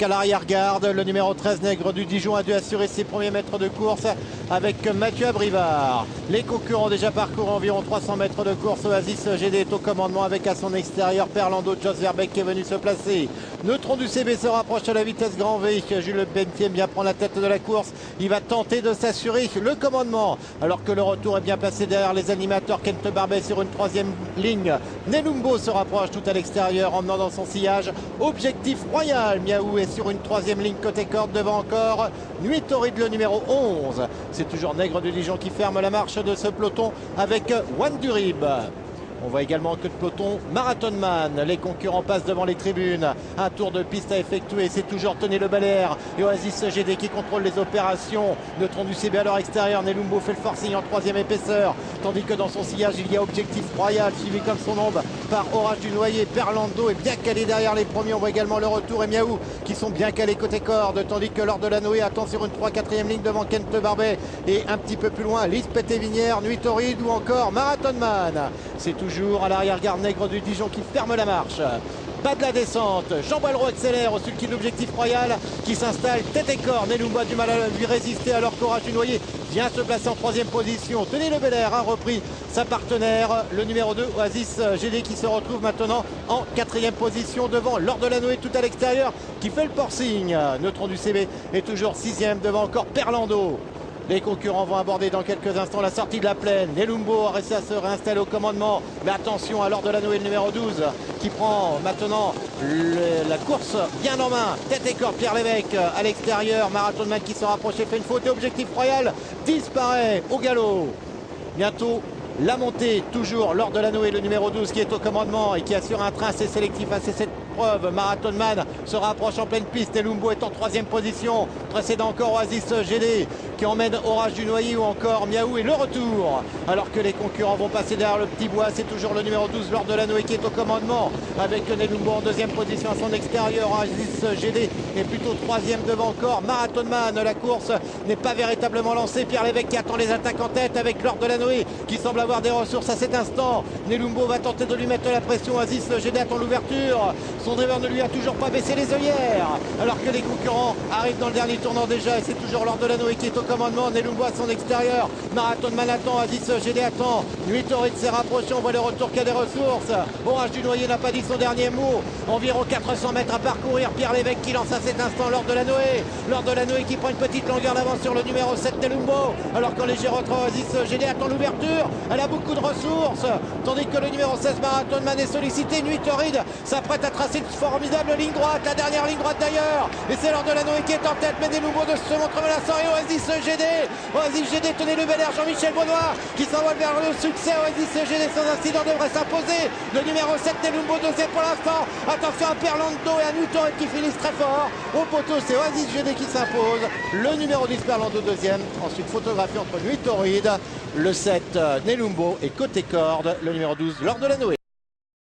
À l'arrière-garde, le numéro 13 Nègre du Dijon a dû assurer ses premiers mètres de course avec Mathieu Abrivard. Les concurrents ont déjà parcouru environ 300 mètres de course. Oasis GD est au commandement avec à son extérieur Perlando, Jos Verbeek qui est venu se placer. Neutron du CB se rapproche à la vitesse grand V. Jules Bentier bien prend la tête de la course. Il va tenter de s'assurer le commandement alors que le retour est bien placé derrière les animateurs. Kent Barbet sur une troisième ligne. Nelumbo se rapproche tout à l'extérieur emmenant dans son sillage Objectif Royal. Miaou est sur une troisième ligne côté corde, devant encore Nuit Torride le numéro 11. C'est toujours Nègre du Dijon qui ferme la marche de ce peloton avec One Durib. On voit également que de peloton Marathon Man. Les concurrents passent devant les tribunes. Un tour de piste à effectuer. C'est toujours Tony Le Belair et Oasis GD qui contrôlent les opérations. Neutron du CB à leur extérieur. Nelumbo fait le forcing en troisième épaisseur. Tandis que dans son sillage, il y a Objectif Royal suivi comme son ombre par Orage du Noyer. Perlando est bien calé derrière les premiers. On voit également le retour et Miaou qui sont bien calés côté corde. Tandis que Lors de la Noé attend sur une 3-4e ligne devant Kent Barbet. Et un petit peu plus loin, Lisbeth Vinière, Nuit Torride ou encore Marathon Man. C'est toujours à l'arrière-garde Nègre du Dijon qui ferme la marche. Bas de la descente, Jean Boileau accélère au sulky de l'Objectif Royal qui s'installe tête et corps. Nelumbo a du mal à lui résister alors qu'Orage du Noyer vient se placer en troisième position. Tony Le Belair a repris sa partenaire, le numéro 2 Oasis GD qui se retrouve maintenant en quatrième position devant Lors de la Noé tout à l'extérieur qui fait le forcing. Neutron du CB est toujours sixième devant encore Perlando. Les concurrents vont aborder dans quelques instants la sortie de la plaine. Nelumbo a réussi à se réinstaller au commandement. Mais attention à Lors de la Noé, le numéro 12, qui prend maintenant la course bien en main. Tête et corps, Pierre Lévesque à l'extérieur. Marathon Man qui se rapproche et fait une faute. Et Objectif Royal disparaît au galop. Bientôt la montée, toujours Lors de la Noé, le numéro 12 qui est au commandement et qui assure un train assez sélectif, assez cette preuve. Marathon Man se rapproche en pleine piste. Nelumbo est en troisième position. Précédent encore Oasis GD qui emmène Orage du Noyer ou encore Miaou et le retour. Alors que les concurrents vont passer derrière le petit bois, c'est toujours le numéro 12 Lors de la Noé qui est au commandement avec Nelumbo en deuxième position à son extérieur. Oasis GD est plutôt troisième devant encore Marathon Man. La course n'est pas véritablement lancée. Pierre Lévesque qui attend les attaques en tête avec Lors de la Noé qui semble avoir des ressources à cet instant. Nelumbo va tenter de lui mettre la pression. Oasis GD attend l'ouverture. Son driver ne lui a toujours pas baissé les œillères alors que les concurrents arrivent dans le dernier tournant déjà et c'est toujours Lors de la Noé qui est au commandement. Nelumbo à son extérieur. Marathon Man attend. Oasis GD attend. Nuit Torride s'est rapproché. On voit le retour qui a des ressources. Orage du Noyer n'a pas dit son dernier mot. Environ 400 mètres à parcourir. Pierre Lévesque qui lance à cet instant Lors de la Noé. Lors de la Noé qui prend une petite longueur d'avance sur le numéro 7 Nelumbo alors qu'en léger retrait Oasis GD attend l'ouverture. Elle a beaucoup de ressources tandis que le numéro 16 Marathon Man est sollicité. Nuit Torride s'apprête à tracer une formidable ligne droite, la dernière ligne droite d'ailleurs, et c'est Lors de la Noé qui est en tête, mais Nelumbo de se montre menaçant et Oasis GD, Tony Le Belair, Jean-Michel Benoît qui s'envole vers le succès. Oasis GD sans incident devrait s'imposer. Le numéro 7 Nelumbo deuxième pour l'instant. Attention à Perlando et à Nuit Torride qui finissent très fort. Au poteau c'est Oasis GD qui s'impose. Le numéro 10 Perlando deuxième. Ensuite photographie entre Nuit Torride, le 7 Nelumbo et côté corde le numéro 12 Lors de la Noé.